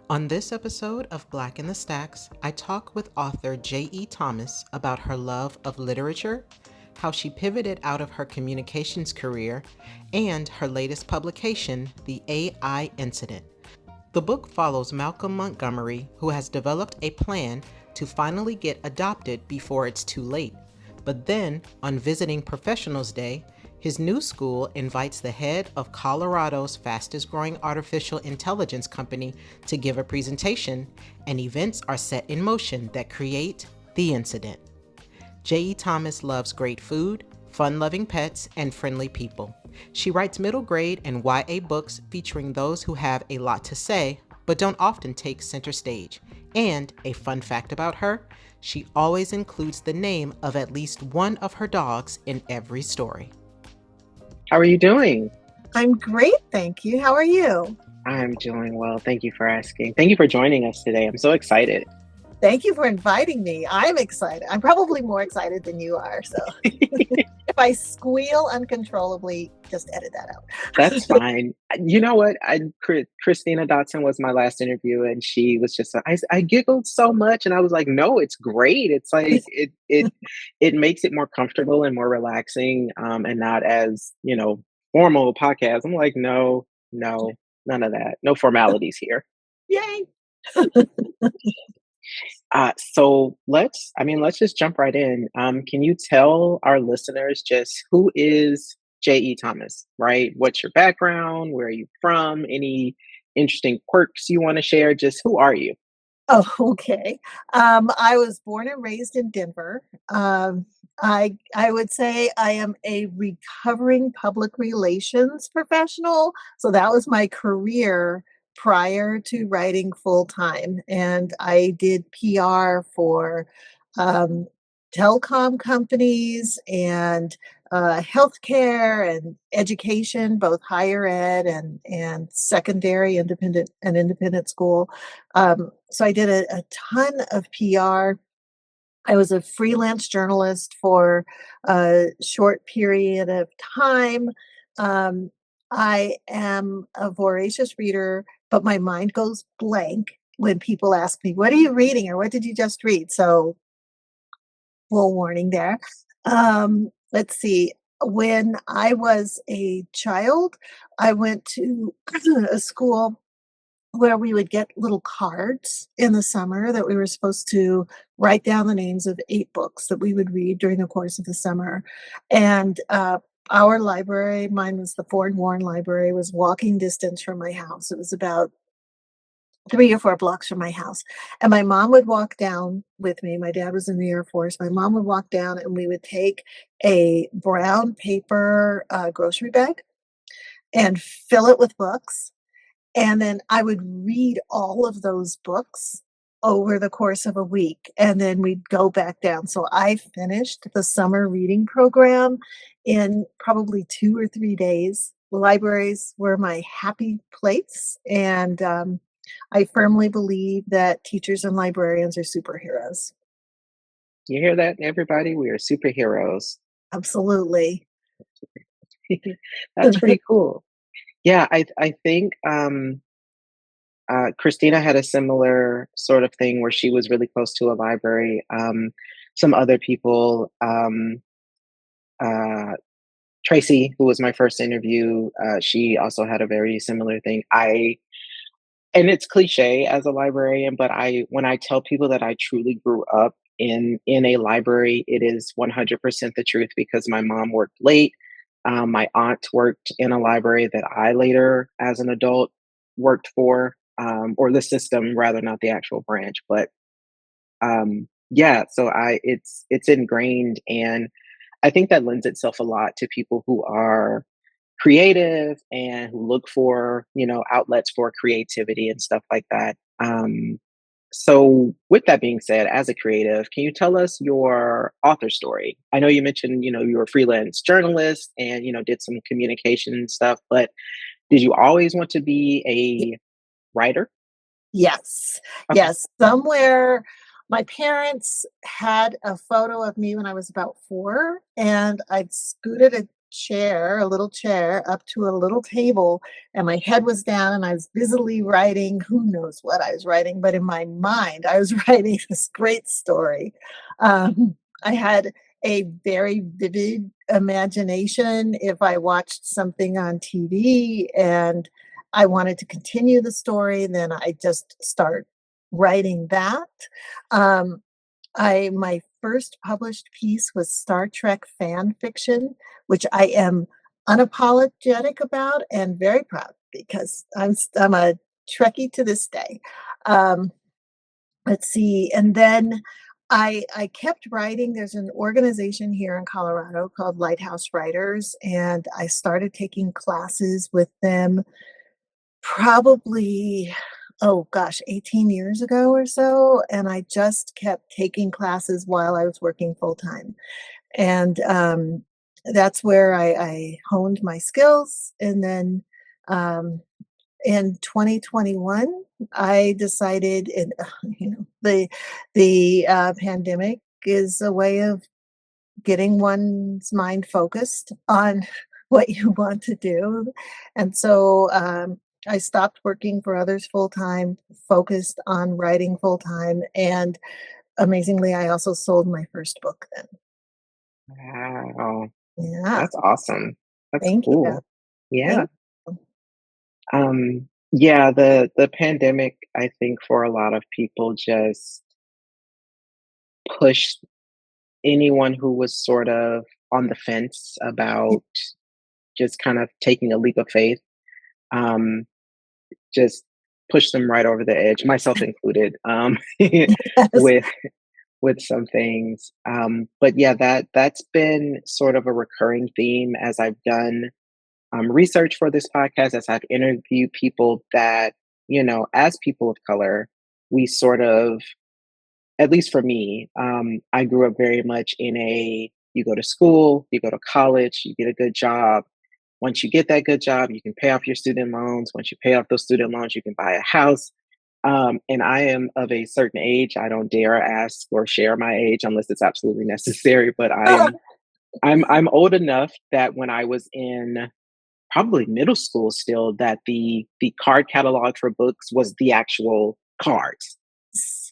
On this episode of Black in the Stacks, I talk with author J.E. Thomas about her love of literature, how she pivoted out of her communications career, and her latest publication, The AI Incident. The book follows Malcolm Montgomery, who has developed a plan to finally get adopted before it's too late. But then, on Visiting Professionals Day, his new school invites the head of Colorado's fastest growing artificial intelligence company to give a presentation, and events are set in motion that create the incident. J.E. Thomas loves great food, fun-loving pets, and friendly people. She writes middle grade and YA books featuring those who have a lot to say, but don't often take center stage. And a fun fact about her, she always includes the name of at least one of her dogs in every story. How are you doing? I'm great, thank you. How are you? I'm doing well. Thank you for asking. Thank you for joining us today. I'm so excited. Thank you for inviting me. I'm excited. I'm probably more excited than you are. So if I squeal uncontrollably, just edit that out. That's fine. You know what? Christina Dotson was my last interview, and she was just, I giggled so much, and I was like, no, it's great. It's like, it makes it more comfortable and more relaxing, and not as, formal podcast. I'm like, no, none of that. No formalities here. Yay. Let's just jump right in. Can you tell our listeners just who is J.E. Thomas, right? What's your background? Where are you from? Any interesting quirks you want to share? Just who are you? Oh, okay. I was born and raised in Denver. I would say I am a recovering public relations professional. So that was my career prior to writing full time, and I did PR for um, telecom companies and healthcare and education, both higher ed and secondary independent school. So I did a ton of PR. I was a freelance journalist for a short period of time. Um, I am a voracious reader, but my mind goes blank when people ask me, "What are you reading?" or "What did you just read?" So, full warning there. Let's see. When I was a child, I went to a school where we would get little cards in the summer that we were supposed to write down the names of 8 books that we would read during the course of the summer. And, our library, mine was the Ford Warren Library, was walking distance from my house. It was about 3 or 4 blocks from my house. And my mom would walk down with me. My dad was in the Air Force. My mom would walk down, and we would take a brown paper, grocery bag and fill it with books, and then I would read all of those books over the course of a week, and then we'd go back down. So I finished the summer reading program in probably 2 or 3 days. Libraries were my happy place, and I firmly believe that teachers and librarians are superheroes. You hear that, everybody? We are superheroes. Absolutely. That's pretty cool. Yeah, I think Christina had a similar sort of thing where she was really close to a library. Some other people, uh, Tracy, who was my first interview, she also had a very similar thing. And it's cliche as a librarian, but when I tell people that I truly grew up in a library, it is 100% the truth because my mom worked late. My aunt worked in a library that I later, as an adult, worked for, or the system rather, not the actual branch. But yeah, so it's ingrained, and I think that lends itself a lot to people who are creative and who look for, outlets for creativity and stuff like that. So with that being said, as a creative, can you tell us your author story? I know you mentioned, you were a freelance journalist and, did some communication stuff, but did you always want to be a writer? Yes. Okay. Yes. Somewhere my parents had a photo of me when I was about 4, and I'd scooted chair, a little chair, up to a little table, and my head was down, and I was busily writing who knows what I was writing, but in my mind, I was writing this great story. I had a very vivid imagination if I watched something on TV and I wanted to continue the story, then I just start writing that. Um, I my first published piece was Star Trek fan fiction, which I am unapologetic about and very proud because I'm a Trekkie to this day. Um, let's see, and then I kept writing. There's an organization here in Colorado called Lighthouse Writers, and I started taking classes with them probably, oh gosh, 18 years ago or so, and I just kept taking classes while I was working full time. And, that's where I honed my skills, and then, in 2021, I decided and, the pandemic is a way of getting one's mind focused on what you want to do. And so I stopped working for others full time, focused on writing full time. And amazingly, I also sold my first book then. Wow. Yeah. That's awesome. That's Thank you. cool. Yeah. Thank you. Yeah, the pandemic, I think for a lot of people just pushed anyone who was sort of on the fence about just kind of taking a leap of faith, um, just pushed them right over the edge, myself included, Yes. with some things. But yeah, that's been sort of a recurring theme as I've done research for this podcast, as I've interviewed people that, as people of color, we sort of, at least for me, I grew up very much in a you go to school, you go to college, you get a good job. Once you get that good job, you can pay off your student loans. Once you pay off those student loans, you can buy a house. And I am of a certain age. I don't dare ask or share my age unless it's absolutely necessary. But I'm old enough that when I was in probably middle school still, that the card catalog for books was the actual cards.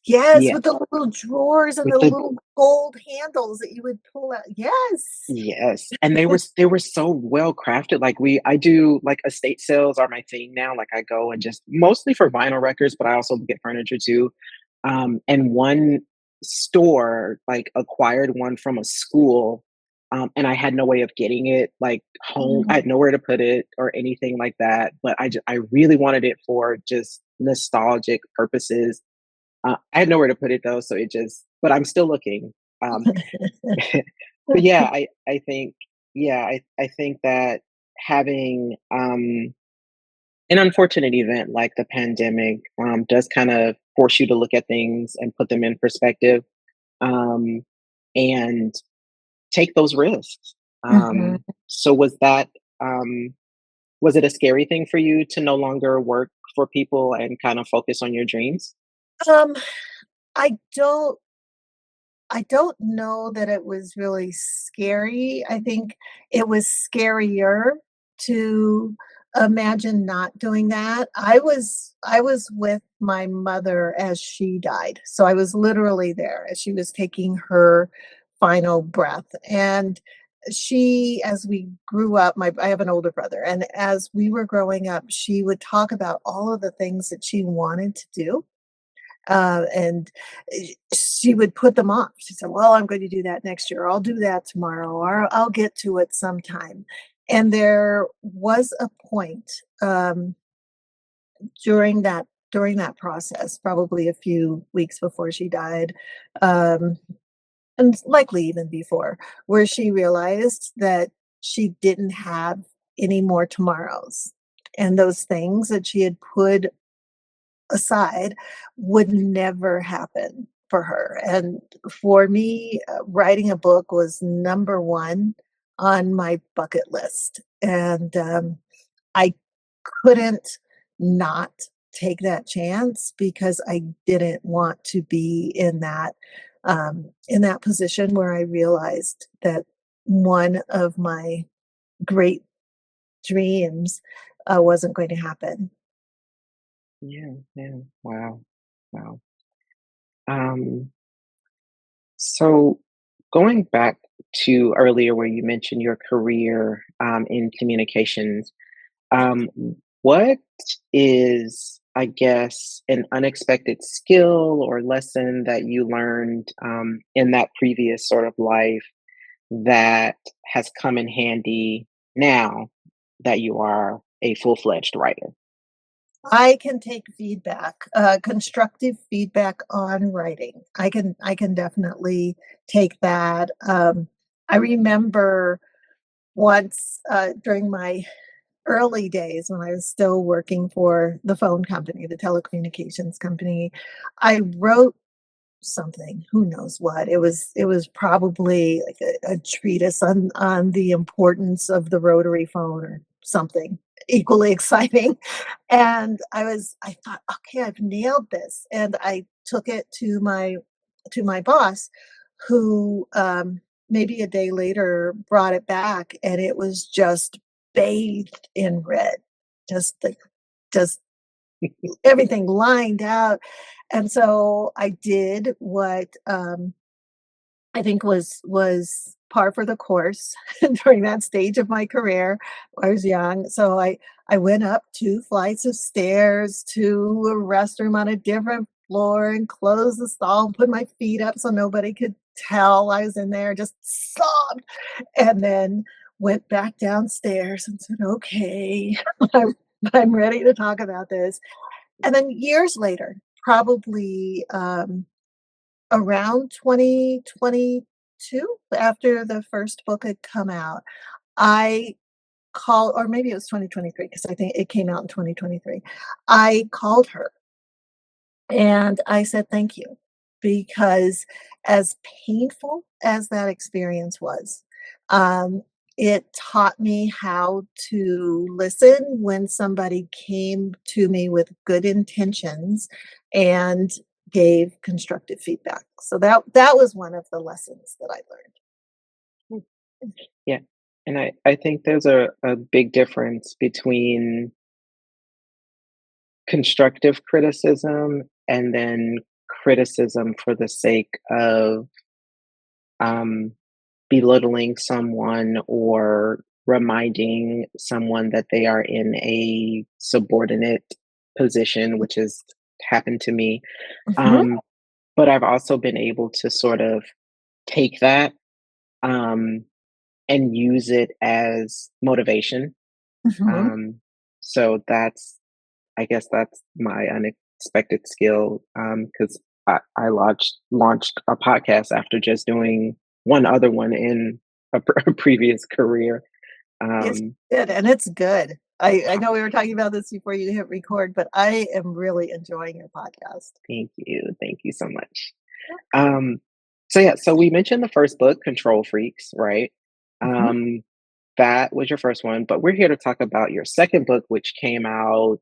Yes, Yeah, with the little drawers and with the the little gold handles that you would pull out. Yes. yes, and they were so well crafted. Like I do like estate sales are my thing now. Like I go and just mostly for vinyl records, but I also get furniture too. And one store like acquired one from a school, and I had no way of getting it like home. I Mm. had nowhere to put it or anything like that. But I really wanted it for just nostalgic purposes. I had nowhere to put it though, so it just. But I'm still looking. Um, but yeah, I think I think that having an unfortunate event like the pandemic does kind of force you to look at things and put them in perspective, um, and take those risks. Mhm. So um, was it a scary thing for you to no longer work for people and kind of focus on your dreams? Um, I don't I don't know that it was really scary. I think it was scarier to imagine not doing that. I was with my mother as she died. So I was literally there as she was taking her final breath. And she as we grew up, my I have an older brother, and as we were growing up, she would talk about all of the things that she wanted to do and she would put them off. She said, "Well, I'm going to do that next year. Or I'll do that tomorrow, or I'll get to it sometime." And there was a point during that process, probably a few weeks before she died, um, and likely even before, where she realized that she didn't have any more tomorrows, and those things that she had put aside would never happen for her. And for me, writing a book was number 1 on my bucket list. And I couldn't not take that chance because I didn't want to be in that position where I realized that one of my great dreams wasn't going to happen. Yeah, yeah. Wow. Wow. Um, so going back to earlier where you mentioned your career in communications, um, what is, I guess, an unexpected skill or lesson that you learned in that previous sort of life that has come in handy now that you are a full-fledged writer? I can take feedback, constructive feedback on writing. I can definitely take that. I remember once during my early days when I was still working for the phone company, the telecommunications company, I wrote something, who knows what. It was probably like a treatise on the importance of the rotary phone or something equally exciting. And I thought, okay, I've nailed this. And I took it to my boss, who maybe a day later brought it back and it was just bathed in red. Just the just everything lined out. And so I did what, I think was par for the course during that stage of my career. I was young, so I went up 2 flights of stairs to a restroom on a different floor and closed the stall, put my feet up so nobody could tell I was in there, just sobbed, and then went back downstairs and said, "Okay, I'm I'm ready to talk about this." And then years later, probably, around 2022, after the first book had come out, I called, or maybe it was 2023 because I think it came out in 2023. I called her and I said, "Thank you," because as painful as that experience was, um, it taught me how to listen when somebody came to me with good intentions and gave constructive feedback. So that was one of the lessons that I Hmm. Yeah. And I think there's a big difference between constructive criticism and then criticism for the sake of um, belittling someone or reminding someone that they are in a subordinate position, which has happened to me. learned. Um, but I've also been able to sort of take that um, and use it as motivation. Mhm. Um, so I guess that's my unexpected skill, because I launched a podcast after just doing one other one in a previous career. Yes, Um, you did, and it's good. I know we were talking about this before you hit record, but I am really enjoying your podcast. thank you so much. Um, so yeah, so we mentioned the first book, Control Freaks, right? Mhm. Um, that was your first one, but we're here to talk about your second book, which came out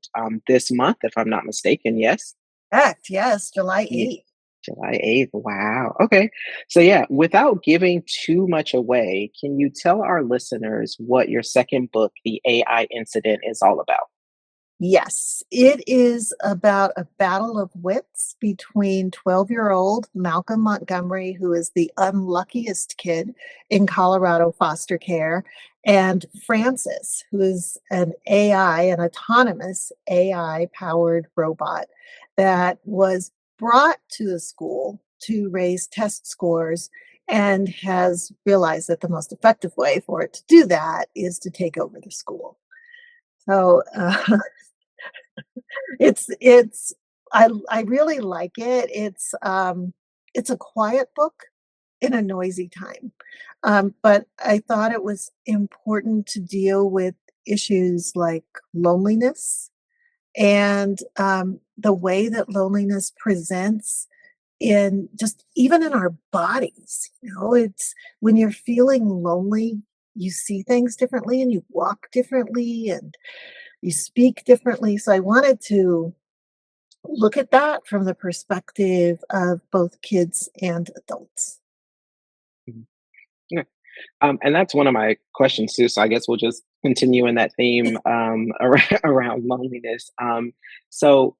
this month, if I'm not mistaken. Yes. Correct, yes, July Yeah, 8th. July 8th. Wow. Okay. So, yeah, without giving too much away, can you tell our listeners what your second book, The AI Incident, is all about? Yes, it is about a battle of wits between 12-year-old Malcolm Montgomery, who is the unluckiest kid in Colorado foster care, and Francis, who is an autonomous AI-powered robot that was brought to the school to raise test scores and has realized that the most effective way for it to do that is to take over the school. So, it's I really like it. It's a quiet book in a noisy time. But I thought it was important to deal with issues like loneliness and the way that loneliness presents in just even in our bodies. You know, it's when you're feeling lonely, you see things differently and you walk differently and you speak differently. So I wanted to look at that from the perspective of both kids and adults. Mhm. Yeah. And that's one of my questions too. So I guess we'll just continue in that theme around loneliness. So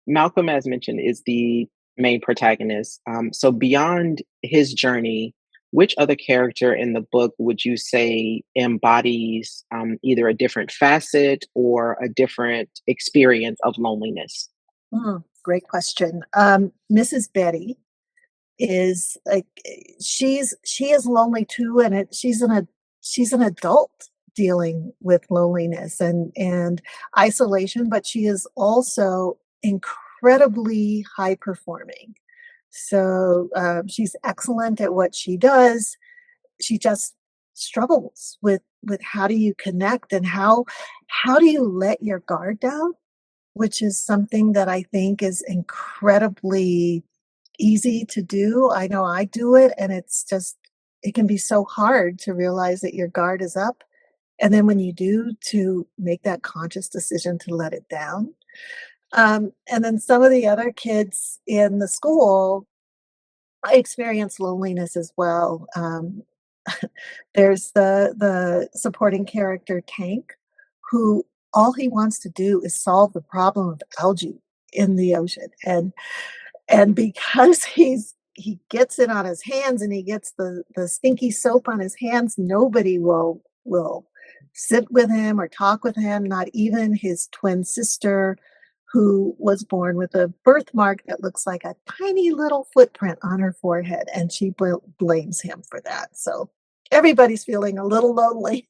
Malcolm, as mentioned, is the main protagonist. So beyond his journey, which other character in the book would you say embodies either a different facet or a different experience of loneliness? Great question. Mrs. Betty is like she is lonely too, and she's an adult dealing with loneliness and isolation, but she is also incredibly high performing. So she's excellent at what she does. She just struggles with how do you connect and how do you let your guard down, which is something that I think is incredibly easy to do. I know I do it, and it's just it can be so hard to realize that your guard is up, and then when you do, to make that conscious decision to let it down. And then some of the other kids in the school, I experience loneliness as well. There's the supporting character Tank, who all he wants to do is solve the problem of algae in the ocean, and because he gets it on his hands and he gets the stinky soap on his hands, nobody will sit with him or talk with him, not even his twin sister, who was born with a birthmark that looks like a tiny little footprint on her forehead, and she blames him for that. So everybody's feeling a little lonely.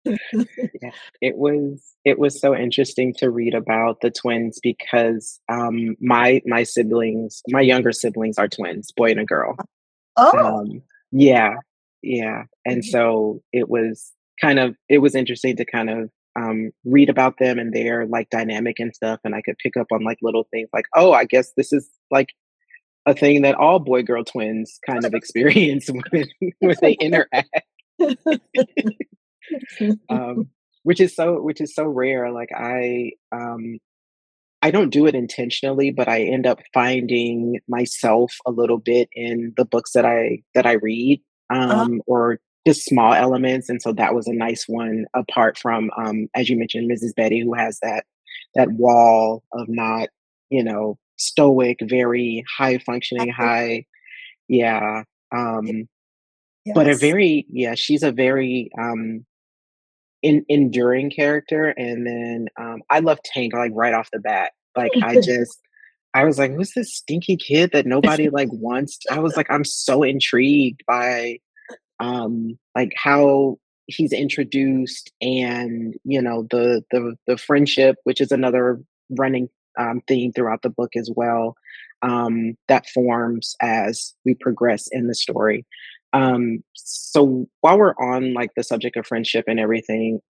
Yeah, it was so interesting to read about the twins because my siblings, my younger siblings are twins, boy and a girl. Oh, Um, yeah, yeah, and so it was interesting to kind of, read about them and their, like, dynamic and stuff, and I could pick up on, like, little things like, "Oh, I guess this is, like, a thing that all boy-girl twins kind of experience when they interact," um, which is so rare, like, I don't do it intentionally, but I end up finding myself a little bit in the books that I read, oh, or just small elements, and so that was a nice one apart from, as you mentioned, Mrs. Betty, who has that wall of not, stoic, very high functioning, high yeah, but a yes. very yeah, she's a very, enduring character, and then, I love Tank, like, right off the bat. Like, I was like, "Who's this stinky kid that nobody, like, wants?" I was like, I'm so intrigued by, like, how he's introduced and, the friendship, which is another running, theme throughout the book as well, that forms as we progress in the story. So while we're on, like, the subject of friendship and everything,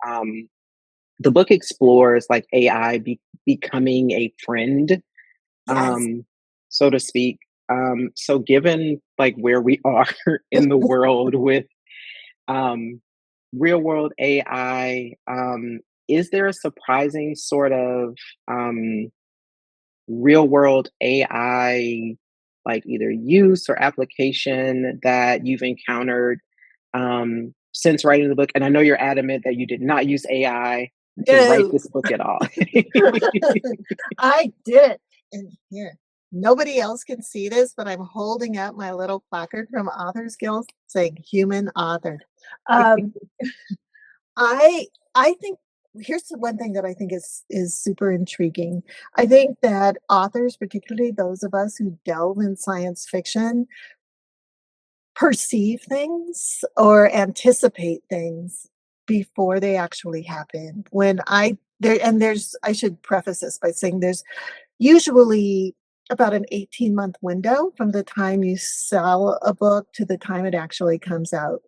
the book explores, like, AI becoming a friend, Yes. so to speak. So given, like, where we are in the world with, um, real world AI, is there a surprising sort of, real world AI, like, either use or application that you've encountered, since writing the book? And I know you're adamant that you did not use AI to write No. this book at all. I did. And here, nobody else can see this, but I'm holding up my little placard from Authors Guild saying human authored. Um, I I think here's the one thing that I think is super intriguing. I think that authors, particularly those of us who delve in science fiction, perceive things or anticipate things before they actually happen. When I there and there's I should preface this by saying there's usually about an 18-month window from the time you sell a book to the time it actually comes out.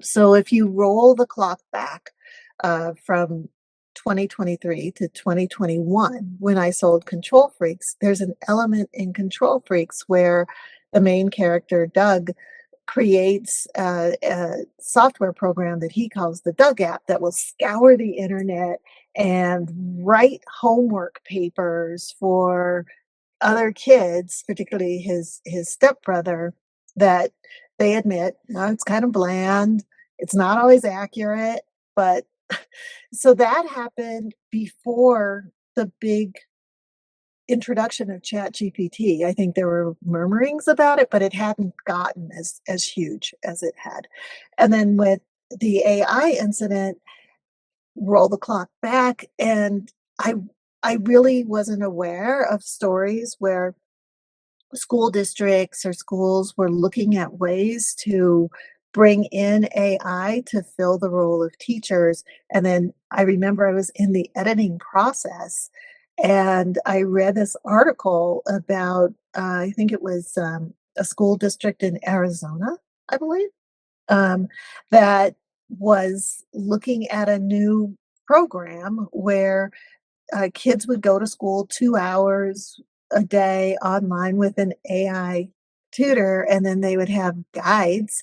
So if you roll the clock back from 2023 to 2021, when I sold Control Freaks, there's an element in Control Freaks where the main character, Doug, creates a software program that he calls the Doug app that will scour the internet and write homework papers for other kids, particularly his stepbrother, that They admit, "No, it's kind of bland. It's not always accurate," but so that happened before the big introduction of ChatGPT. I think there were murmurings about it, but it hadn't gotten as huge as it had. And then with the AI incident, roll the clock back, and I really wasn't aware of stories where school districts or schools were looking at ways to bring in AI to fill the role of teachers. And then I remember I was in the editing process and I read this article about, I think it was a school district in Arizona, I believe, um, that was looking at a new program where kids would go to school 2 hours a day online with an AI tutor, and then they would have guides,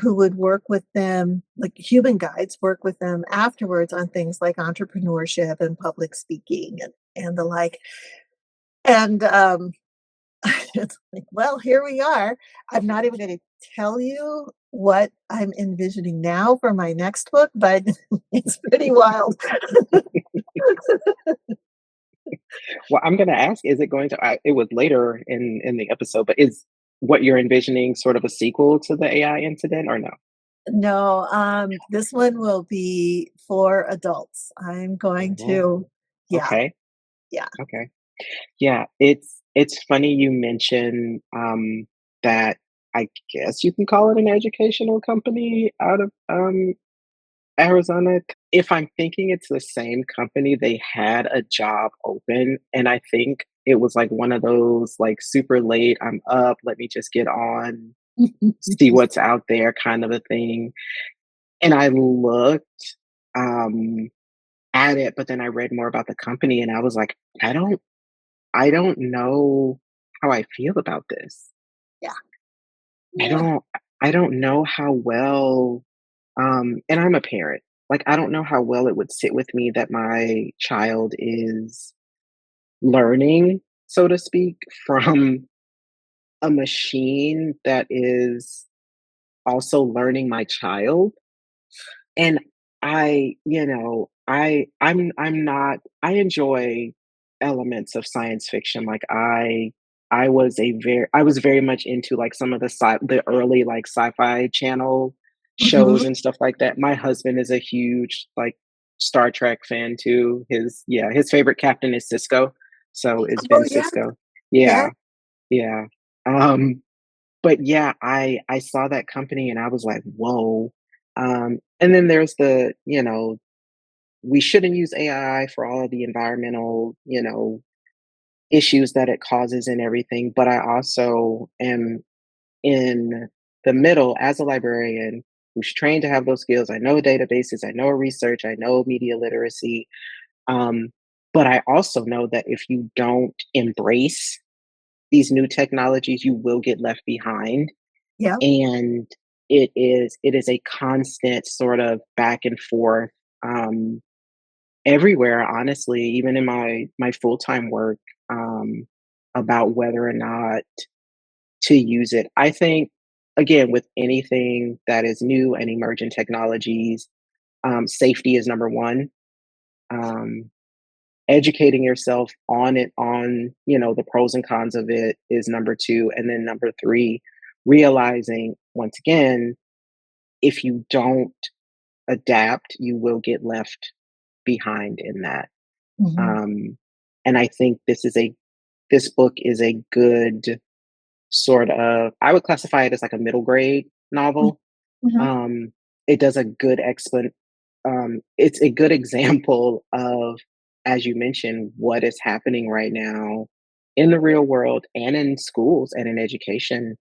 who would work with them, like human guides, work with them afterwards on things like entrepreneurship and public speaking and the like. And, it's like, well, here we are. I'm not even gonna tell you what I'm envisioning now for my next book, but it's pretty wild. Well, I'm gonna ask, is it going to it was later in the episode, but is what you're envisioning sort of a sequel to the AI incident or no? No, this one will be for adults. I'm going Oh, to yeah, okay, yeah. okay. Yeah, it's funny you mention, that I guess you can call it an educational company out of, Arizona. If I'm thinking it's the same company, they had a job open, and I think it was, like, one of those, like, super late, "I'm up, let me just get on, see what's out there," kind of a thing, and I looked, um, at it, but then I read more about the company, and I was like, I don't know how I feel about this. Yeah, I yeah. don't I don't know how well, and I'm a parent. Like, I don't know how well it would sit with me that my child is learning, so to speak, from a machine that is also learning my child. And I'm not I enjoy elements of science fiction. Like I was very much into like some of the early like sci-fi channel shows Mhm. and stuff like that. My husband is a huge like Star Trek fan too. His favorite captain is Cisco. So it's Oh, Ben yeah, Cisco. yeah. Yeah, yeah. But yeah, I saw that company and I was like, "Whoa." And then there's we shouldn't use AI for all of the environmental, issues that it causes and everything, but I also am in the middle as a librarian who's trained to have those skills. I know databases, I know research, I know media literacy. Um, but I also know that if you don't embrace these new technologies, you will get left behind. Yeah. And it is a constant sort of back and forth um everywhere, honestly, even in my full-time work, about whether or not to use it. I think again with anything that is new and emerging technologies, safety is number one. um Educating yourself on it, on the pros and cons of it, is number two, and then number three, realizing once again, if you don't adapt, you will get left behind in that. Mhm. Um, and I think this book is a good sort of, I would classify it as like a middle grade Mm, novel. mhm. Um, it does a good it's a good example of, as you mentioned, what is happening right now in the real world and in schools and in education.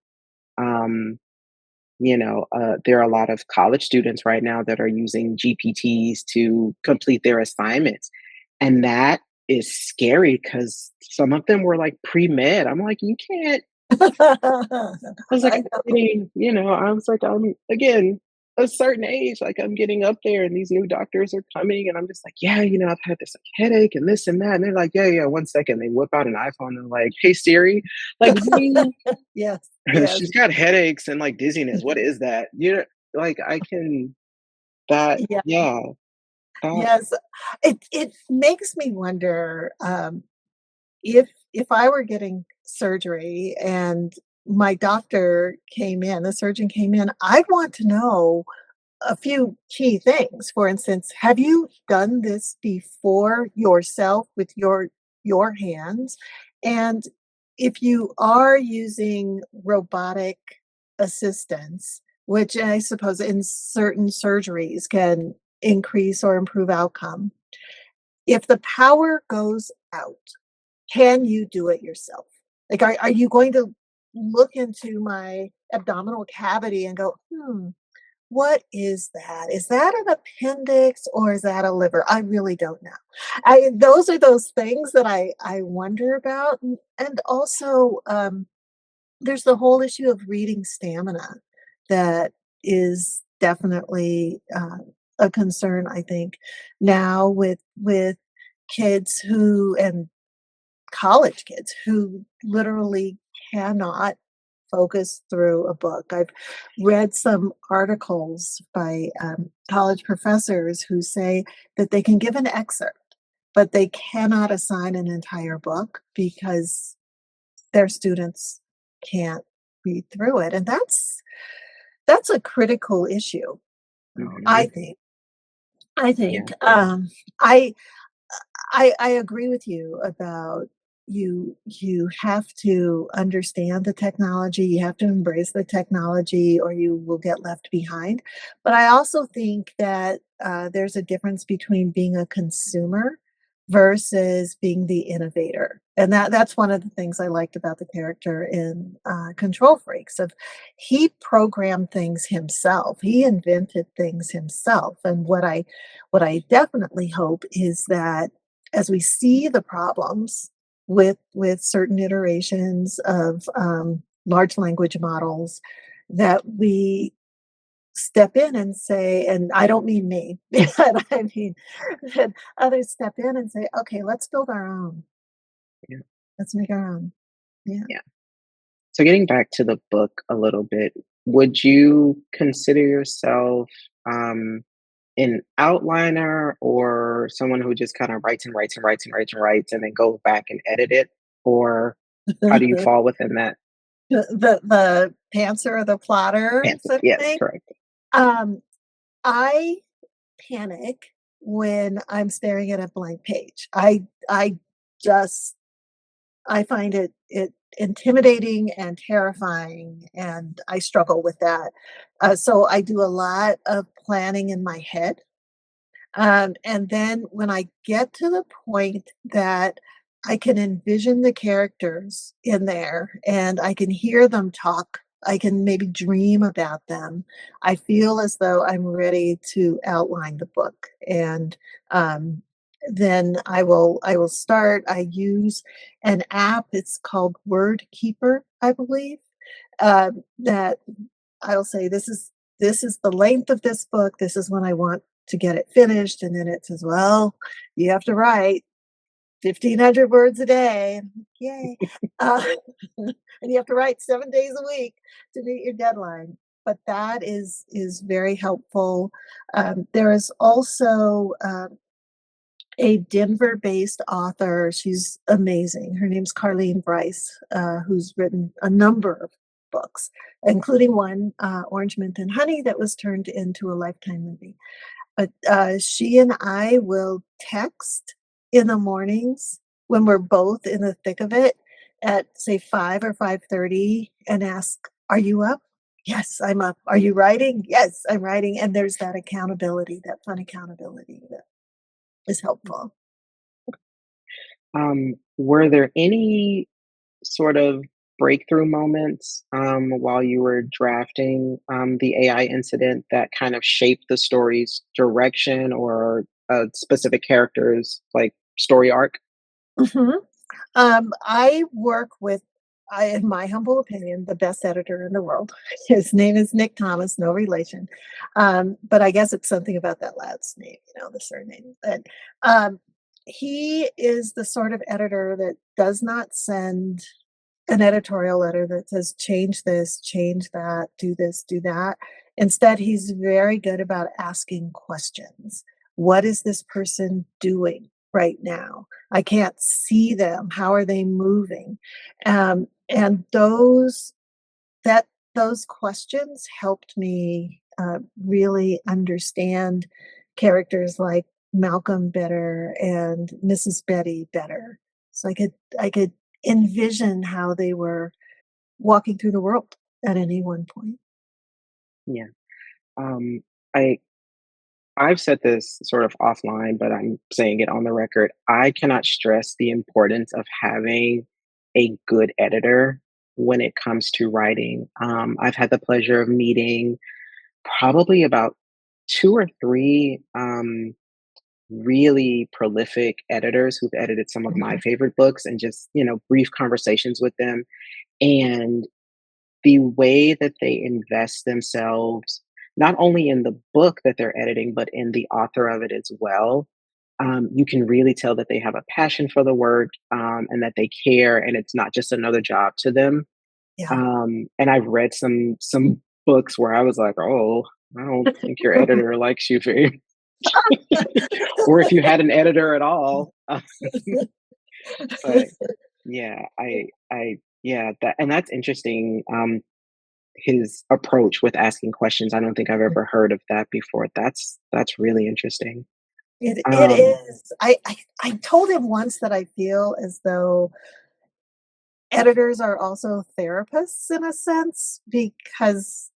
Um, there are a lot of college students right now that are using GPTs to complete their assignments. And that is scary because some of them were like pre med. I'm like, you can't. I was like, I know. I was like, again. a certain age, like, I'm getting up there and these new doctors are coming, and I'm just like, "Yeah, you know, I've had this, like, headache and this and that," and they're like, "Yeah, yeah, 1 second." They whip out an iPhone and like, "Hey, Siri, like, ring Yes, yes, she's got headaches and, like, dizziness. What is that?" You know, like, I can that yeah, yeah, that yes. It makes me wonder, if I were getting surgery and my doctor came in, the surgeon came in, I'd want to know a few key things. For instance, have you done this before yourself with your hands? And if you are using robotic assistance, which I suppose in certain surgeries can increase or improve outcome, if the power goes out, can you do it yourself? Like, are you going to look into my abdominal cavity and go, hmm, what is that? Is that an appendix or is that a liver? I really don't know. I those are those things that I wonder about, and also, there's the whole issue of reading stamina that is definitely, a concern, I think, now with kids who and college kids who literally cannot focus through a book. I've read some articles by college professors who say that they can give an excerpt, but they cannot assign an entire book because their students can't read through it. And that's a critical issue, I mhm, think. I yeah, think. I I agree with you about you have to understand the technology, you have to embrace the technology or you will get left behind. But I also think that, there's a difference between being a consumer versus being the innovator, and that's one of the things I liked about the character in, Control Freaks of he programmed things himself, he invented things himself, and what I definitely hope is that as we see the problems with certain iterations of large language models, that we step in and say, and I don't mean me, but I mean that others step in and say, okay, let's build our own. yeah, Let's make our own. Yeah. yeah. So getting back to the book a little bit, would you consider yourself, um, an outliner or someone who just kinda writes and writes and writes and writes and writes and then goes back and edit it? Or how do you the, fall within that? the pantser or the plotter Yes, sort of yes, thing. correct. Um, I panic when I'm staring at a blank page. I just I find it intimidating and terrifying, and I struggle with that. So I do a lot of planning in my head, and then when I get to the point that I can envision the characters in there and I can hear them talk, I can maybe dream about them. I feel as though I'm ready to outline the book. And um, then I will start. I use an app. It's called Word Keeper, I believe. That I'll say this is the length of this book. This is when I want to get it finished, and then it says, "Well, you have to write 1,500 words a day." Yay! Uh, and you have to write 7 days a week to meet your deadline. But that is very helpful. There is also a Denver-based author. She's amazing. Her name's Carlene Bryce, who's written a number of books, including one, Orange Mint and Honey, that was turned into a Lifetime movie. But, she and I will text in the mornings when we're both in the thick of it at, say, 5 or 5:30 and ask, "Are you up?" "Yes, I'm up." "Are you writing?" "Yes, I'm writing." And there's that accountability, that fun accountability that is helpful. Were there any sort of breakthrough moments, while you were drafting, the AI incident that kind of shaped the story's direction or a specific character's, like, story arc? Mhm. I work with in my humble opinion, the best editor in the world. His name is Nick Thomas, no relation. But I guess it's something about that lad's name, the surname. But um, he is the sort of editor that does not send an editorial letter that says, change this, change that, do this, do that. Instead, he's very good about asking questions. What is this person doing right now? I can't see them. How are they moving? And that those questions helped me really understand characters like Malcolm better and Mrs. Betty better. So I could envision how they were walking through the world at any one point. Yeah. Um, I I've said this sort of offline, but I'm saying it on the record. I cannot stress the importance of having a good editor when it comes to writing. I've had the pleasure of meeting probably about two or three really prolific editors who've edited some of my Mhm. favorite books and just, brief conversations with them. And the way that they invest themselves, not only in the book that they're editing, but in the author of it as well. You can really tell that they have a passion for the work, and that they care, and it's not just another job to them. Yeah. And I've read some books where I was like, "Oh, I don't think your editor likes you very," or if you had an editor at all. But yeah, yeah, that's interesting. His approach with asking questions. I don't think I've ever heard of that before. That's really interesting. It Um, is. I told him once that I feel as though editors are also therapists in a sense because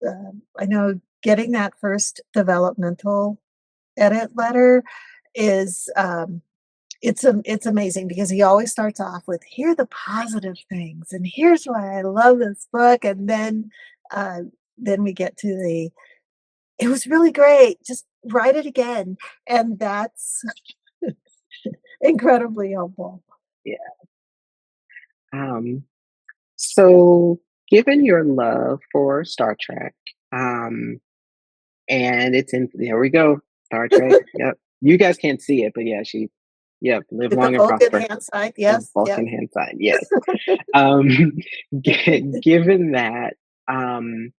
I know getting that first developmental edit letter is it's amazing because he always starts off with here are the positive things and here's why I love this book and uh, then we get to the it was really great just write it again and that's incredibly helpful. yeah. Um, so given your love for Star Trek, um, and it's in there we go, Star Trek. Yep. You guys can't see it, but yeah, yep, live With the long and Vulcan prosper. hand side, The yes, yes. Vulcan hand sign, yes. Um, given that, um,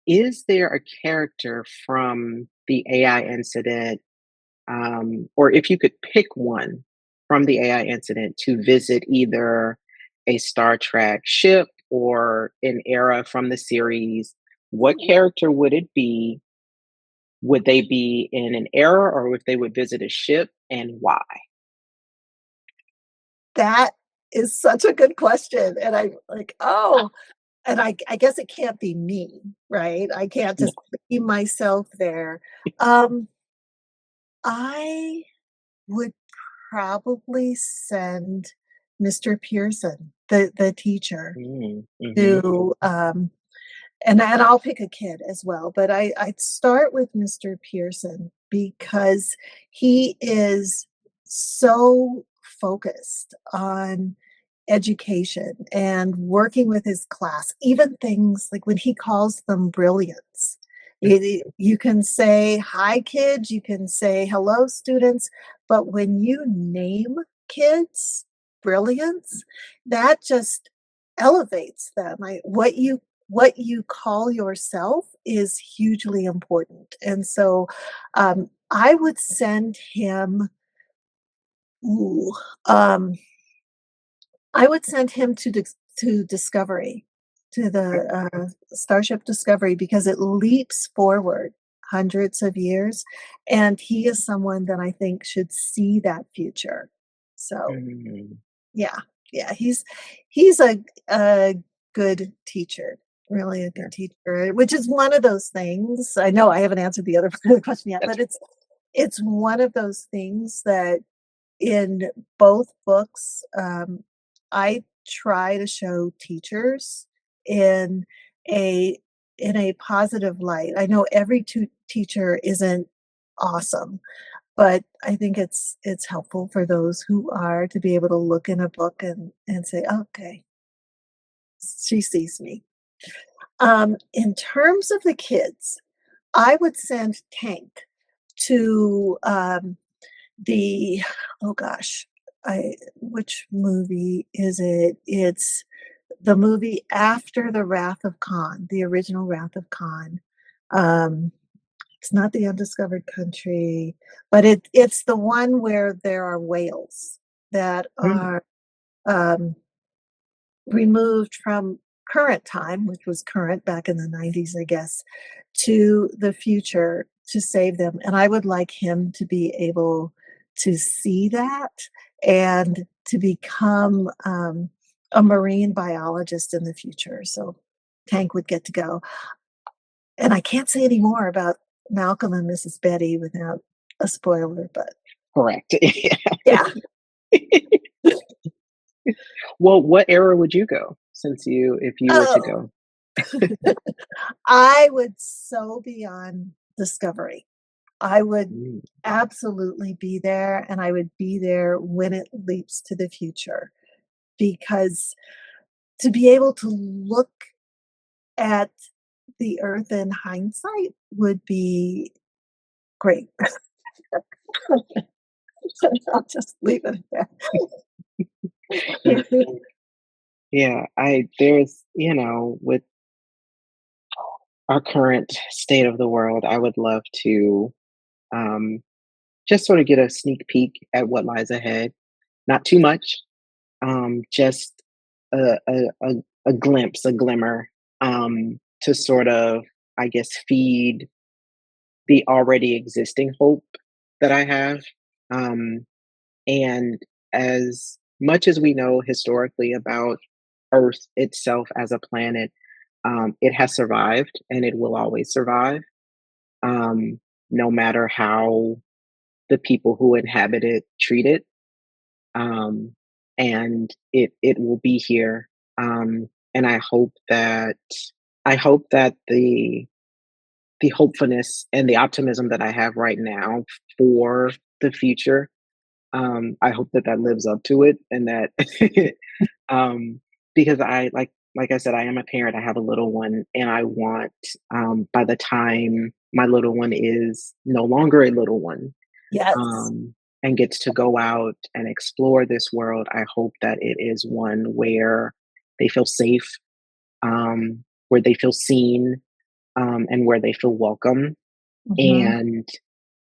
is there a character from the AI incident, or if you could pick one from the AI incident to visit either a Star Trek ship or an era from the series, what character would it be? Would they be in an era or if they would visit a ship and why? That is such a good question, and I'm like, "Oh," and I guess it can't be me, right? I can't No. just be myself there. Um, I would probably send Mr. Pearson, the teacher, Mhm. to, and I'll pick a kid as well, but I'd start with Mr. Pearson because he is so focused on education and working with his class, even things like when he calls them brilliance. You can say, "Hi, kids," you can say, "Hello, students," but when you name kids brilliance, that just elevates them. What you call yourself is hugely important, and so, I would send him ooh, um I would send him to Discovery, to the, Starship Discovery, because it leaps forward hundreds of years, and he is someone that I think should see that future. So, Mm, yeah, yeah, he's a good teacher, really a yeah, good teacher, which is one of those things I know I haven't answered the other question yet, that's but it's one of those things that in both books, I try to show teachers in a in a positive light. I know every teacher isn't awesome, but I think it's helpful for those who are to be able to look in a book and say, "Okay." She sees me. In terms of the kids, I would send Tank to, the oh gosh, I which movie is it? It's the movie after The Wrath of Khan, the original Wrath of Khan. Um, it's not The Undiscovered Country, but it's the one where there are whales that Mm, are, um removed from current time, which was current back in the 90s, I guess, to the future to save them. And I would like him to be able to see that and to become a marine biologist in the future. So Tank would get to go. And I can't say any more about Malcolm and Mrs. Betty without a spoiler, but correct. yeah. Well, what era would you go if you were to Oh, go? I would so be on Discovery. I would Mm, absolutely be there, and I would be there when it leaps to the future, because to be able to look at the Earth in hindsight would be great. I'll just leave it at yeah, that. yeah. With our current state of the world, I would love to um, just sort of get a sneak peek at what lies ahead. Not too much, just a glimpse, a glimmer, to sort of, I guess, feed the already existing hope that I have. Um, and as much as we know historically about Earth itself as a planet, it has survived and it will always survive, no matter how the people who inhabit it treat it. Um, and it will be here. And I hope that the hopefulness and the optimism that I have right now for the future, I hope that that lives up to it, and that um, because like I said, I am a parent. I have a little one, and I want, by the time my little one is no longer a little one, Yes. um, and gets to go out and explore this world, I hope that it is one where they feel safe, where they feel seen, and where they feel welcome. Mhm. And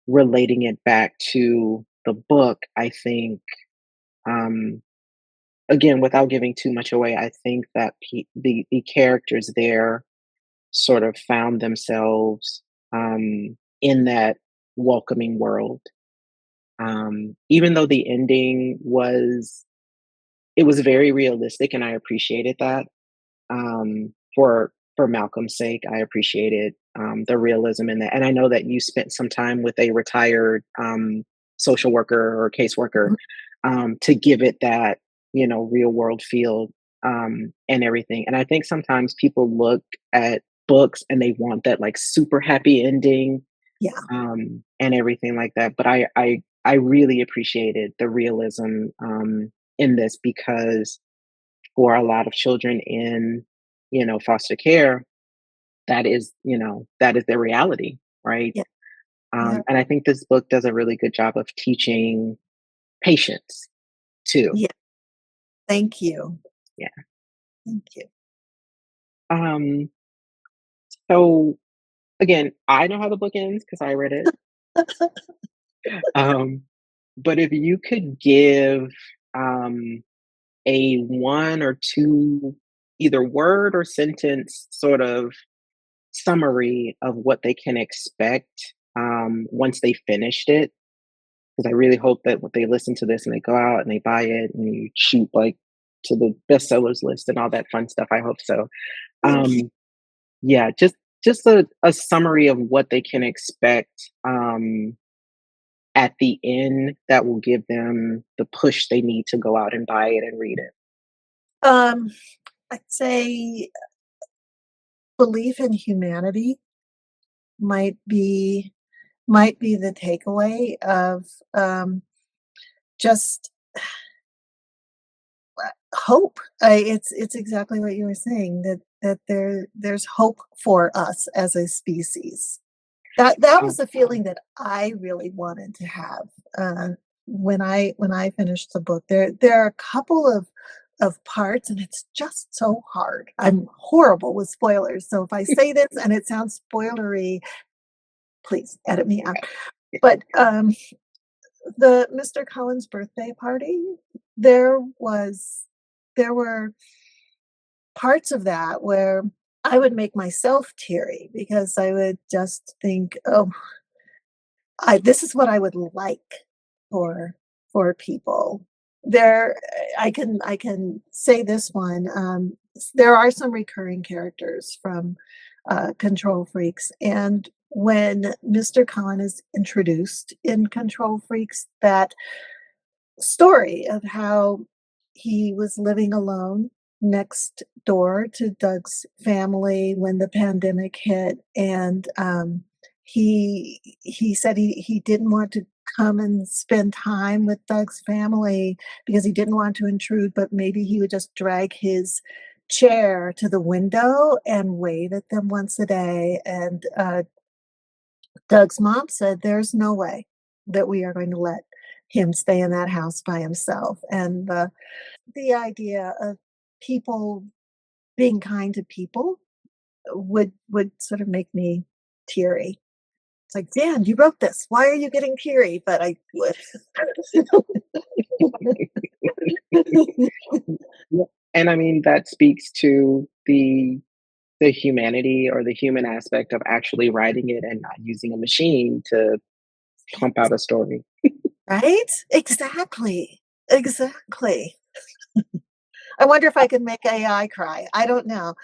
relating it back to the book, I think, um, again, without giving too much away, I think that the characters there sort of found themselves, in that welcoming world. Even though the ending was very realistic, and I appreciated that. For Malcolm's sake, I appreciated, the realism in that, and I know that you spent some time with a retired, social worker or caseworker, Mhm. to give it that, real world feel, and everything. And I think sometimes people look at books and they want that like super happy ending, Yeah. and everything like that. But I really appreciated the realism, in this, because for a lot of children in, foster care, that is their reality, right? Yeah. Yeah. And I think this book does a really good job of teaching patience too. Yeah. Thank you. Yeah. Thank you. Um, so again, I know how the book ends because I read it. Um, but if you could give, um, a one or two, either word or sentence sort of summary of what they can expect, once they finished it, because I really hope that when they listen to this and they go out and they buy it and you shoot like to the bestsellers list and all that fun stuff. I hope so. Thank you. Um, yeah, just a summary of what they can expect, at the end, that will give them the push they need to go out and buy it and read it. Um, I'd say belief in humanity might be might be the takeaway of, just hope. It's exactly what you were saying, that there's hope for us as a species. That was Um, the feeling that I really wanted to have, uh, when I finished the book. There are a couple of parts, and it's just so hard. I'm horrible with spoilers, so if I say this and it sounds spoilery, please edit me out. But, the Mr. Collins' birthday party, there was there were parts of that where I would make myself teary because I would just think, "Oh, I this is what I would like for people." There I can say this one, there are some recurring characters from, Control Freaks, and when Mr. Khan is introduced in Control Freaks, that story of how he was living alone next door to Doug's family when the pandemic hit, and he said he didn't want to come and spend time with Doug's family because he didn't want to intrude, but maybe he would just drag his chair to the window and wave at them once a day. And Doug's mom said, "There's no way that we are going to let him stay in that house by himself." And the idea of people being kind to people would sort of make me teary. It's like, "Dan, you wrote this. Why are you getting teary?" But I would. yeah, and I mean, that speaks to the humanity or the human aspect of actually writing it and not using a machine to pump out a story. Right? Exactly. Exactly. I wonder if I could make AI cry. I don't know.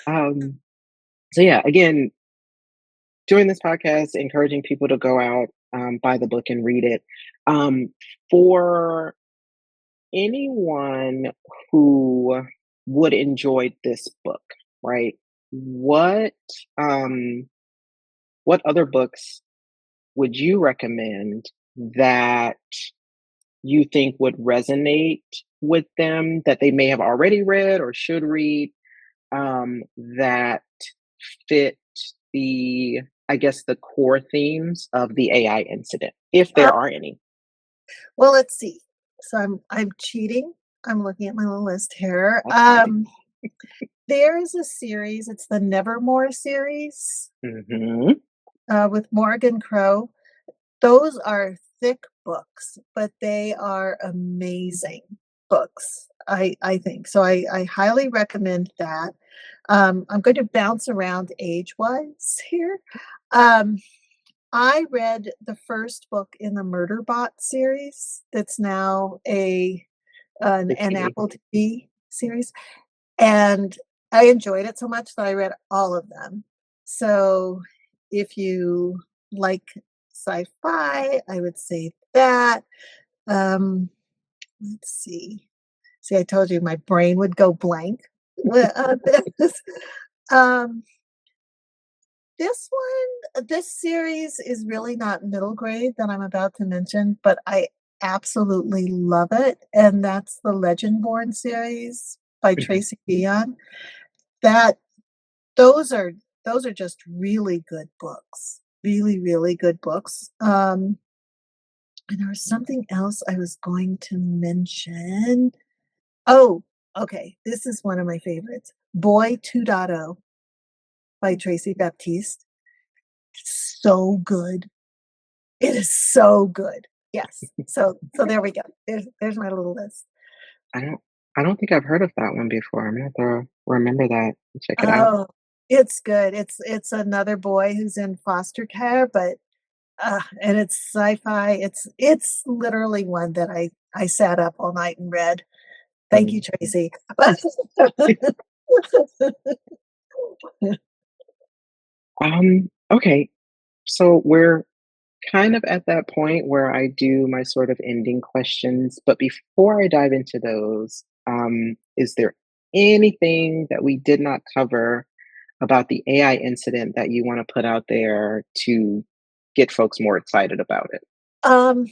Um, so yeah, again, doing this podcast, encouraging people to go out, buy the book and read it. For anyone who would enjoy this book, right? What um what other books would you recommend that you think would resonate with them that they may have already read or should read, that fit the, I guess, the core themes of the AI incident, if Uh, there are any? well, let's see. So I'm cheating. I'm looking at my little list here. That's fine. There is a series, it's the Nevermore series, Hmm. with Morgan Crow. Those are thick books, but they are amazing books, I think. So I highly recommend that. I'm going to bounce around age-wise here. Um, I read the first book in the Murderbot series that's now an Okay. Apple TV series, and I enjoyed it so much that I read all of them. So if you like sci-fi, I would say that. Um, let's see. See, I told you my brain would go blank. Well, this, um, this series is really not middle grade that I'm about to mention, but I absolutely love it. And that's the Legendborn series by Mhm. Tracy Deonn. That those are those are just really good books. Really, really good books. And there was something else I was going to mention. Oh, okay. This is one of my favorites. Boy 2.0 by Tracy Baptiste. So good. It is so good. Yes. So there we go. There's my little list. I don't I don't think I've heard of that one before. I'm gonna have to remember that and check it out. Oh, it's good. It's another boy who's in foster care, but and it's sci-fi. It's literally one that I sat up all night and read. Thank you, Mhm. Tracy. Okay. So we're kind of at that point where I do my sort of ending questions, but before I dive into those, is there anything that we did not cover about the AI incident that you want to put out there to get folks more excited about it? Um,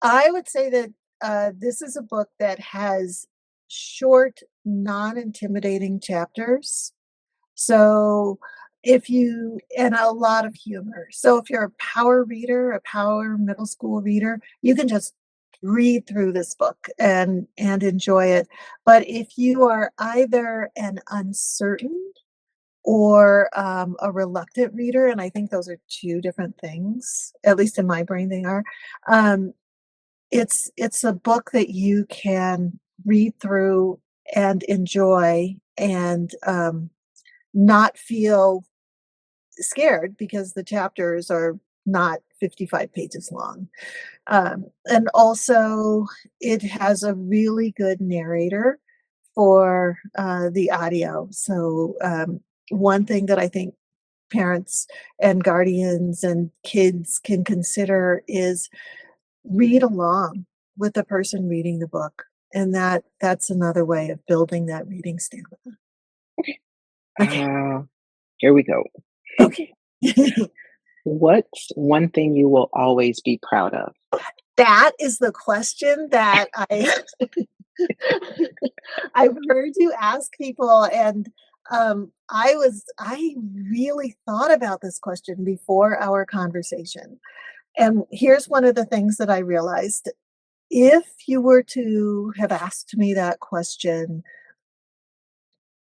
I would say that, this is a book that has short, non-intimidating chapters. So, if you and a lot of humor. So, if you're a power reader, a power middle school reader, you can just read through this book and enjoy it. But if you are either an uncertain or, a reluctant reader, and I think those are 2 different things, at least in my brain they are, um, it's a book that you can read through and enjoy and, not feel scared because the chapters are not 55 pages long. And also, it has a really good narrator for, the audio. So, one thing that I think parents and guardians and kids can consider is read along with the person reading the book, and that's another way of building that reading stamina. Okay. Okay, Uh, Here we go. okay. What's one thing you will always be proud of? That is the question that I I've heard you ask people, and, I really thought about this question before our conversation, and here's one of the things that I realized. If you were to have asked me that question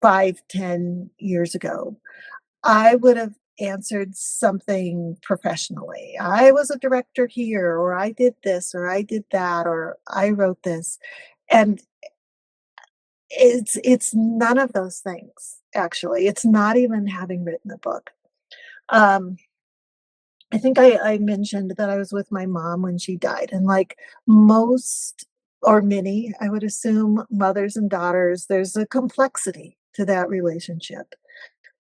5, 10 years ago, I would have answered something professionally. I was a director here, or I did this, or I did that, or I wrote this. And it's none of those things, actually. It's not even having written a book. Um, I think I mentioned that I was with my mom when she died, and like most or many, I would assume, mothers and daughters, there's a complexity to that relationship.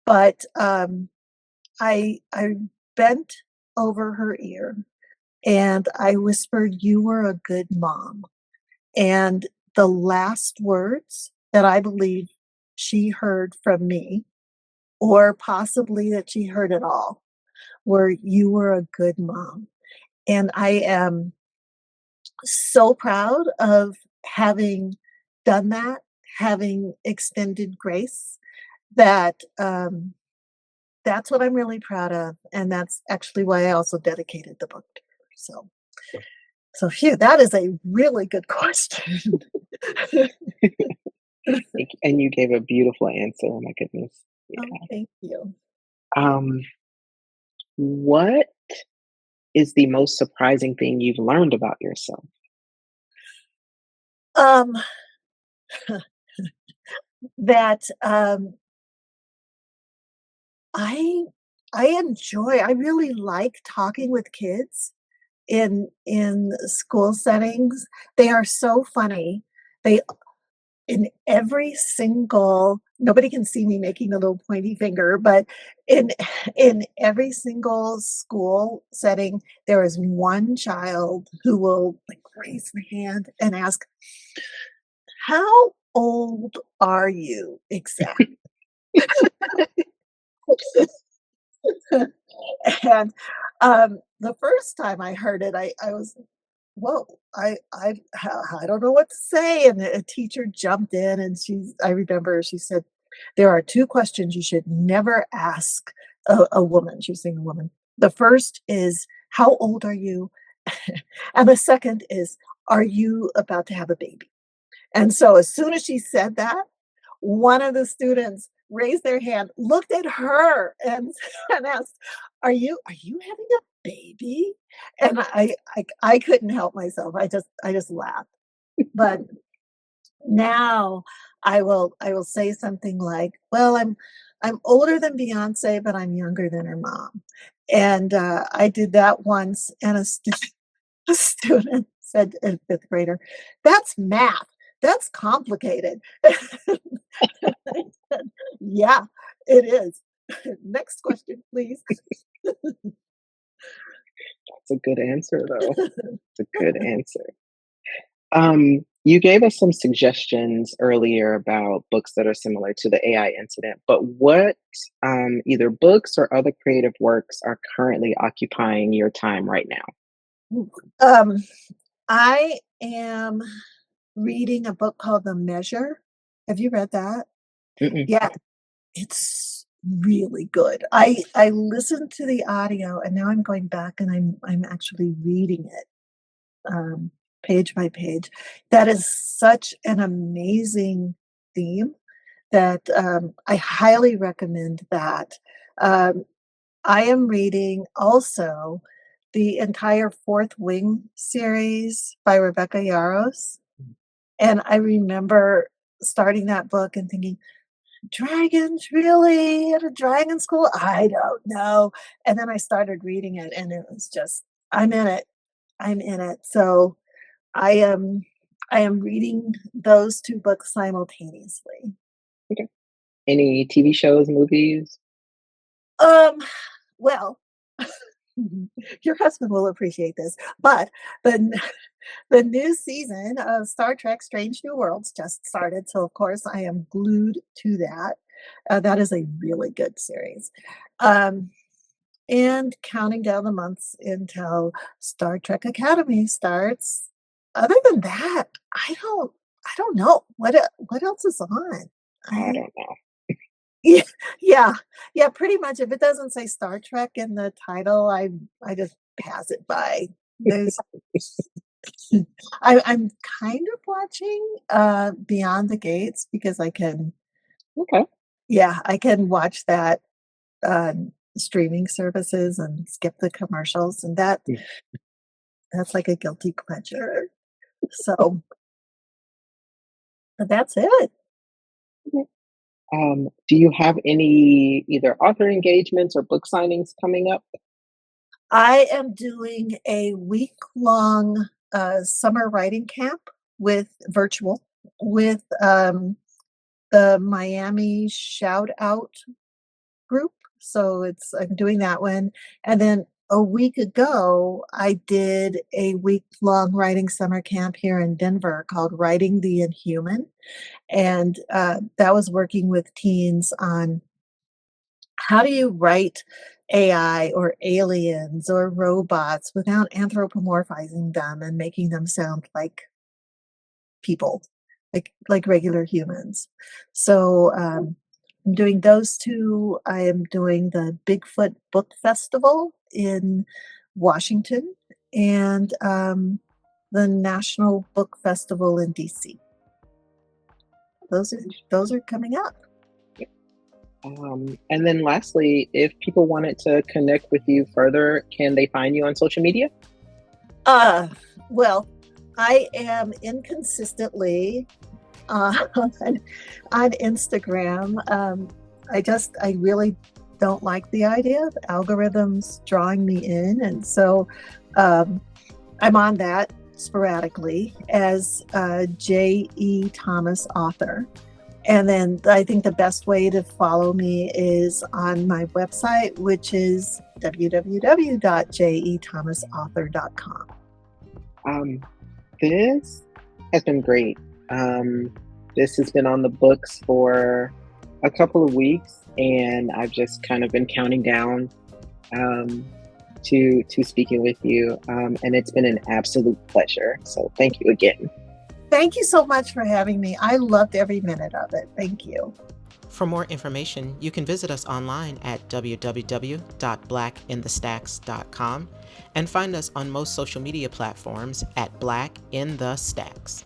But I bent over her ear and I whispered, "You were a good mom." And the last words that I believe she heard from me, or possibly that she heard at all, were, "You were a good mom." And I am so proud of having done that, having extended grace, that that's what I'm really proud of. And that's actually why I also dedicated the book to her. So phew, that is a really good question. And you gave a beautiful answer. Oh my goodness. Oh, Yeah. thank you. Um, what is the most surprising thing you've learned about yourself? Um, that I I really like talking with kids in school settings. They are so funny. They in every single nobody can see me making a little pointy finger, but in in every single school setting, there is one child who will, like, raise their hand and ask, "How old are you exactly?" And, the first time I heard it, I was, "Whoa, I don't know what to say," and a teacher jumped in, and I remember she said, "There are 2 questions you should never ask a woman," she was saying a woman. "The first is, 'How old are you?' And the second is, 'Are you about to have a baby?'" And so as soon as she said that, one of the students raised their hand, looked at her, and and asked, "Are you having a baby?" And I couldn't help myself. I just laughed. But now I will say something like, "Well, I'm older than Beyonce, but I'm younger than her mom." And, I did that once, and a student said, a 5th grader, "That's math. That's complicated." I said, "Yeah, it is." Next question, please. It's a good answer, though. It's a good answer. You gave us some suggestions earlier about books that are similar to the AI incident, but what either books or other creative works are currently occupying your time right now? Um, I am reading a book called The Measure. Have you read that? Mm-mm. Yeah, it's really good. I listened to the audio and now I'm going back and I'm actually reading it, page by page. That is such an amazing theme that, I highly recommend that. Um, I am reading also the entire Fourth Wing series by Rebecca Yarros, and I remember starting that book and thinking, "Dragons, really? At a dragon school? I don't know." And then I started reading it, and it was just I'm in it. I'm in it. So, I am I am reading those 2 books simultaneously. Okay. Any TV shows, movies? Um, well, your husband will appreciate this, but the n the new season of Star Trek: Strange New Worlds just started, so of course I am glued to that. That is a really good series. Um, and counting down the months until Star Trek Academy starts. Other than that, I don't know. What else is on? I I don't know. Yeah, yeah, yeah, pretty much. If it doesn't say Star Trek in the title, I just pass it by. There's I'm kind of watching, Beyond the Gates because I can Okay. yeah, I can watch that on streaming services and skip the commercials, and Mm. that's like a guilty pleasure. So, but that's it. Okay. Do you have any either author engagements or book signings coming up? I am doing a week-long, summer writing camp with virtual, with, the Miami Shout Out group, so it's I'm doing that one, and then a week ago, I did a week-long writing summer camp here in Denver called Writing the Inhuman, and, that was working with teens on how do you write AI or aliens or robots without anthropomorphizing them and making them sound like people, like regular humans? So, I'm doing those 2. I am doing the Bigfoot Book Festival in Washington and, the National Book Festival in DC. Those are those are coming up. And then lastly, if people wanted to connect with you further, can they find you on social media? Uh, well, I am inconsistently on on Instagram. I really don't like the idea of algorithms drawing me in, and so um, I'm on that sporadically as J.E. Thomas author. And then I think the best way to follow me is on my website, which is www.jethomasauthor.com. Um, this has been great. Um, this has been on the books for a couple of weeks, and I've just kind of been counting down um, to speaking with you. And it's been an absolute pleasure. So thank you again. Thank you so much for having me. I loved every minute of it. Thank you. For more information, you can visit us online at www.blackinthestacks.com and find us on most social media platforms at Black in the Stacks.